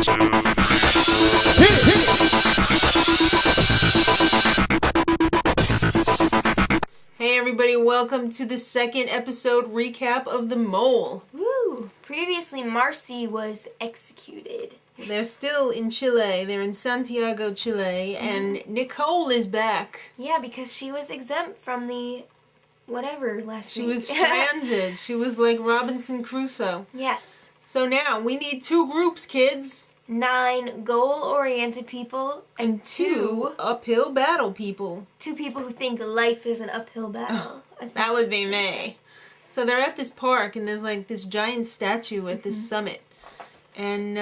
Hey everybody, welcome to the second episode recap of The Mole. Woo! Previously, Marcie was executed. They're still in Chile. They're in Santiago, Chile, and Nicole is back. Yeah, because she was exempt from the whatever last week. She was stranded. She was like Robinson Crusoe. Yes. So now, we need 2 groups, kids. 9 goal-oriented people and 2 uphill battle people. 2 people who think life is an uphill battle. That would be me. So they're at this park, and there's like this giant statue at this summit. And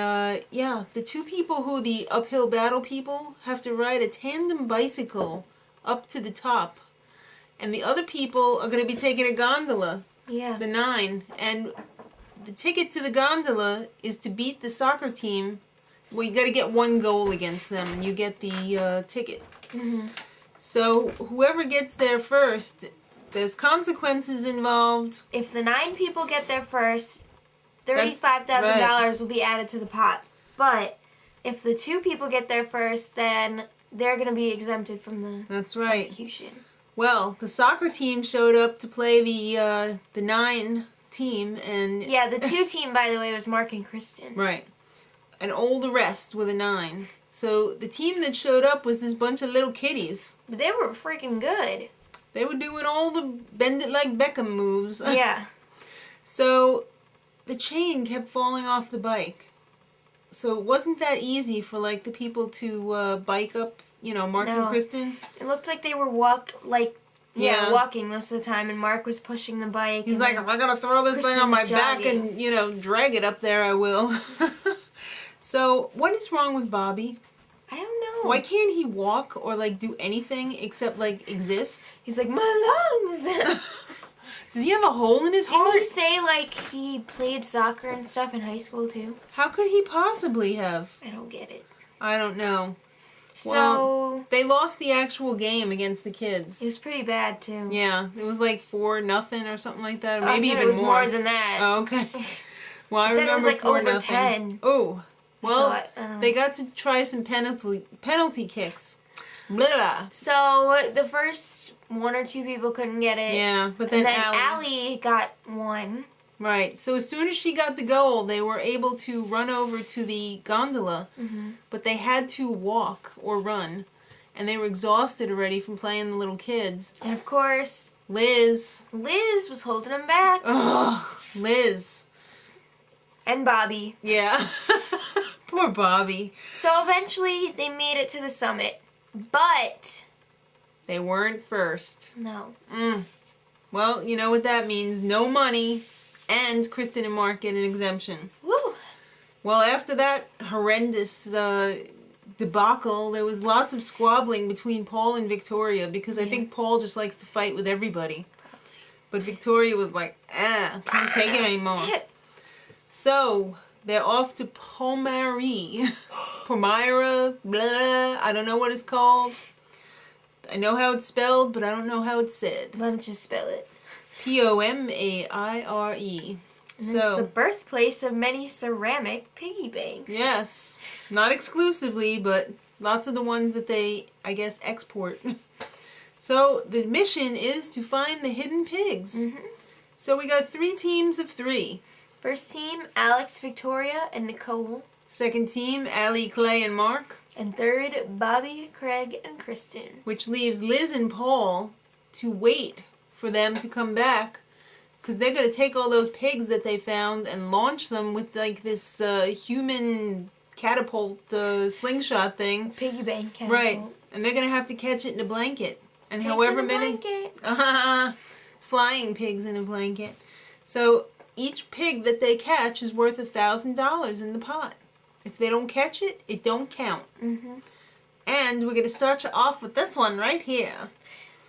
yeah, the 2 people who the uphill battle people have to ride a tandem bicycle up to the top. And the other people are going to be taking a gondola. Yeah. The 9. And the ticket to the gondola is to beat the soccer team. Well, you got to get 1 goal against them, and you get the ticket. So whoever gets there first, there's consequences involved. If the 9 people get there first, $35,000 will be added to the pot. But if the 2 people get there first, then they're going to be exempted from the execution. Well, the soccer team showed up to play the 9 team, and yeah, the 2 team, by the way, was Mark and Kristen. Right, and all the rest were the 9. So the team that showed up was this bunch of little kiddies. But they were freaking good. They were doing all the bend it like Beckham moves. Yeah. So the chain kept falling off the bike. So it wasn't that easy for like the people to bike up, you know, Mark and Kristen. It looked like they were walking most of the time, and Mark was pushing the bike. He's like, if I gotta throw this thing on my back and, you know, drag it up there, I will. So, what is wrong with Bobby? I don't know. Why can't he walk or, like, do anything except, like, exist? He's like, my lungs! Does he have a hole in his heart? Didn't he say, like, he played soccer and stuff in high school, too? How could he possibly have? I don't get it. I don't know. So... Well, they lost the actual game against the kids. It was pretty bad, too. Yeah, it was like 4-0 or something like that, or maybe even it was more. more than that. Oh, okay. Well, I remember it was like 4-0. over 10. Oh, well, I don't know. they got to try some penalty kicks. Blah. So the first 1 or 2 people couldn't get it. Yeah, but then Allie got 1. Right. So as soon as she got the goal, they were able to run over to the gondola, but they had to walk or run, and they were exhausted already from playing the little kids. And of course, Liz was holding them back. Ugh, Liz. And Bobby. Yeah. Poor Bobby. So eventually they made it to the summit, but they weren't first. No. Well, you know what that means. No money, and Kristen and Mark get an exemption. Woo! Well, after that horrendous debacle, there was lots of squabbling between Paul and Victoria, because I think Paul just likes to fight with everybody. But Victoria was like, can't take it anymore. So, they're off to Pomaire. Pomaire, blah, I don't know what it's called. I know how it's spelled, but I don't know how it's said. Why don't you spell it? Pomaire. And it's the birthplace of many ceramic piggy banks. Yes. Not exclusively, but lots of the ones that they, I guess, export. So, the mission is to find the hidden pigs. So, we got 3 teams of 3. First team, Alex, Victoria, and Nicole. Second team, Allie, Clay, and Mark. And third, Bobby, Craig, and Kristen. Which leaves Liz and Paul to wait for them to come back, because they're going to take all those pigs that they found and launch them with like this human catapult slingshot thing. Piggy bank catapult. Right. And they're going to have to catch it in a blanket. And Pigs however in a many... blanket. Flying pigs in a blanket. So each pig that they catch is worth $1,000 in the pot. If they don't catch it, it don't count. And we're going to start you off with this one right here.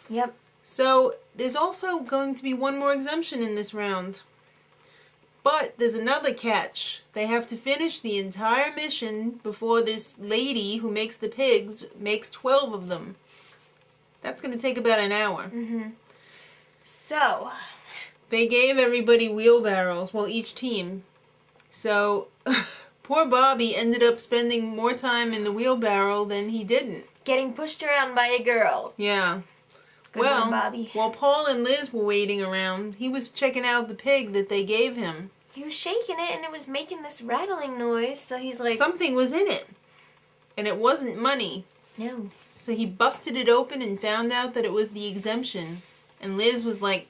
Yep. So there's also going to be one more exemption in this round. But there's another catch. They have to finish the entire mission before this lady who makes the pigs makes 12 of them. That's going to take about an hour. So, they gave everybody wheelbarrows, well, each team. So, Poor Bobby ended up spending more time in the wheelbarrow than he didn't. Getting pushed around by a girl. Yeah. Good one, Bobby. While Paul and Liz were waiting around, he was checking out the pig that they gave him. He was shaking it and it was making this rattling noise, so he's like... Something was in it. And it wasn't money. No. So he busted it open and found out that it was the exemption. And Liz was like,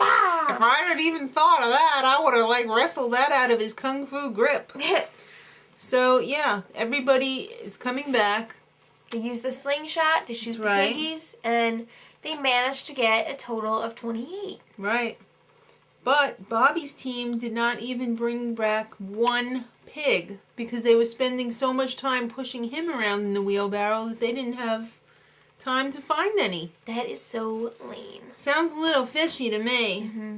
"Ah! If I had even thought of that, I would have wrestled that out of his kung fu grip." So yeah, everybody is coming back. They used the slingshot to shoot the piggies, and they managed to get a total of 28. Right. But Bobby's team did not even bring back one pig because they were spending so much time pushing him around in the wheelbarrow that they didn't have time to find any. That is so lame. Sounds a little fishy to me. Mm-hmm.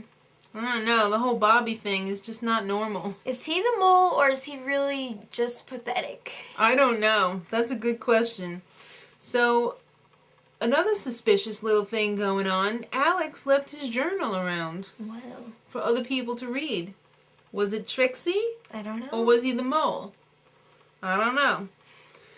I don't know. The whole Bobby thing is just not normal. Is he the mole or is he really just pathetic? I don't know. That's a good question. So, another suspicious little thing going on. Alex left his journal around. Wow. For other people to read. Was it Trixie? I don't know. Or was he the mole? I don't know.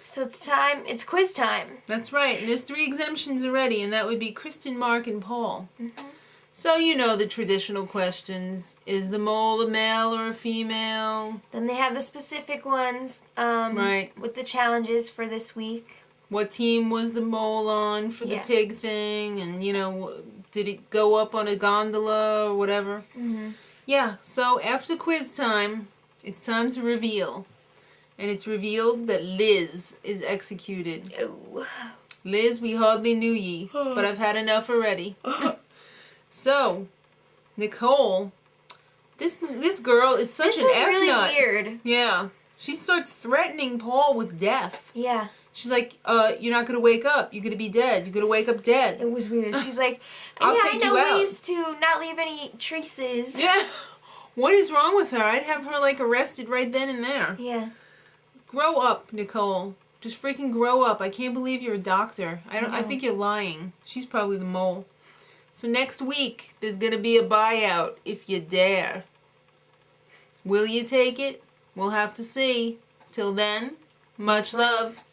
So it's time. It's quiz time. That's right. And there's 3 exemptions already, and that would be Kristen, Mark, and Paul. Mm-hmm. So you know the traditional questions. Is the mole a male or a female? Then they have the specific ones right. with the challenges for this week. What team was the mole on for the pig thing? And, you know, did it go up on a gondola or whatever? Mm-hmm. Yeah, so after quiz time, it's time to reveal. And it's revealed that Liz is executed. Oh. Liz, we hardly knew ye, but I've had enough already. So, Nicole, this girl is such an F-nut. This was really weird. Yeah. She starts threatening Paul with death. Yeah. She's like, you're not going to wake up. You're going to be dead. You're going to wake up dead. It was weird. She's like, I know ways to not leave any traces. Yeah. What is wrong with her? I'd have her, arrested right then and there. Yeah. Grow up, Nicole. Just freaking grow up. I can't believe you're a doctor. I think you're lying. She's probably the mole. So next week, there's going to be a buyout, if you dare. Will you take it? We'll have to see. Till then, much love.